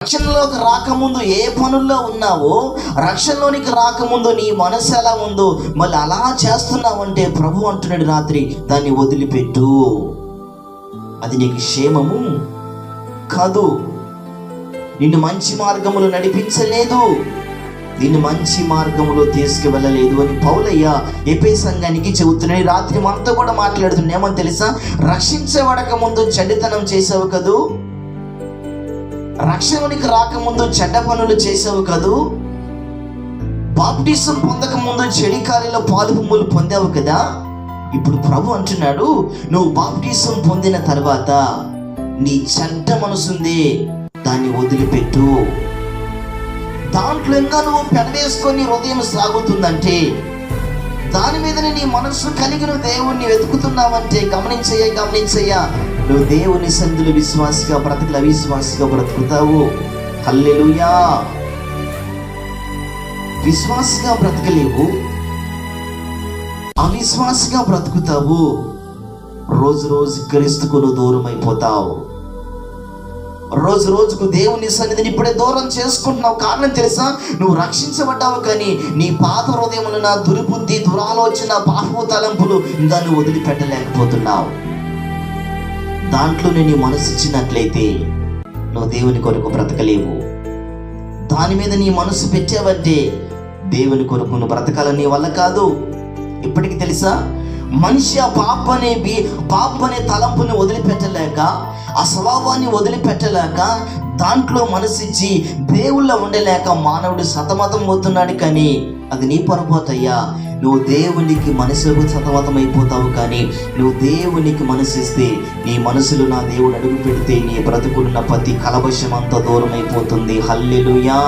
రక్షణలోకి రాకముందు ఏ పనుల్లో ఉన్నావో, రక్షణలోనికి రాకముందు నీ మనసు ఎలా ఉందో మళ్ళీ అలా చేస్తున్నావంటే ప్రభు అంటున్నాడు రాత్రి, దాన్ని వదిలిపెట్టు. అది నీకు క్షేమము కాదు, నిన్ను మంచి మార్గములో నడిపించలేదు, నిన్ను మంచి మార్గంలో తీసుకువెళ్ళలేదు అని పౌలయ్య ఎఫెసు సంఘానికి చెబుతున్నాడు. రాత్రి మనతో కూడా మాట్లాడుతున్నా. ఏమని తెలుసా? రక్షించబడక ముందు చెడ్డతనం చేసావు కదూ, రక్షణకి రాకముందు చెడ్డ పనులు చేసావు కదూ, బాప్టిజం పొందక ముందు చెడు కార్యాల పాలు పొమ్ములు పొందావు కదా. ఇప్పుడు ప్రభు అంటున్నాడు, నువ్వు బాప్టిజం పొందిన తర్వాత నీ చెడ్డ మనసుంది, దాన్ని వదిలిపెట్టు. దాంట్లో ఇంకా నువ్వు పెనవేసుకొని హృదయం సాగుతుందంటే, దాని మీదనే నీ మనసు కలిగి నువ్వు దేవుణ్ణి వెతుకుతున్నావంటే, గమనించయ్యా, నువ్వు దేవుని సన్నిధిలో విశ్వాసిగా బ్రతకల, అవిశ్వాసిగా బ్రతుకుతావు. హల్లెలూయా. విశ్వాసిగా బ్రతకలేవు, అవిశ్వాసిగా బ్రతుకుతావు. రోజు రోజు క్రీస్తుకు నువ్వు దూరం అయిపోతావు. రోజు రోజుకు దేవుని సన్నిధిని ఇప్పుడే దూరం చేసుకుంటున్నావు. కారణం తెలుసా? నువ్వు రక్షించబడ్డావు, కానీ నీ పాత హృదయమున దుర్బుద్ధి, దురాలోచన, పాపపు తలంపులు ఇంకా నువ్వు వదిలిపెట్టలేకపోతున్నావు. దాంట్లోనే నీ మనసు ఇచ్చినట్లయితే నువ్వు దేవుని కొరకు బ్రతకలేవు. దాని మీద నీ మనసు పెట్టావంటే దేవుని కొరకు నువ్వు బ్రతకాలని నీ వల్ల కాదు. ఇప్పటికి తెలుసా, మనిషి ఆ పాప అనే తలంపుని వదిలిపెట్టలేక, ఆ స్వభావాన్ని వదిలిపెట్టలేక, దాంట్లో మనసిచ్చి దేవుళ్ళ ఉండలేక మానవుడు సతమతం అవుతున్నాడు. కానీ అది నీ పొరపాటయ్యా. నువ్వు దేవునికి మనసుకు సతమతం అయిపోతావు, కానీ నువ్వు దేవునికి మనసిస్తే, నీ మనసులో నా దేవుడు అడుగు పెడితే నీ బ్రతుకున్న ప్రతి కలవశం అంతా దూరం అయిపోతుంది. హల్లెలూయా.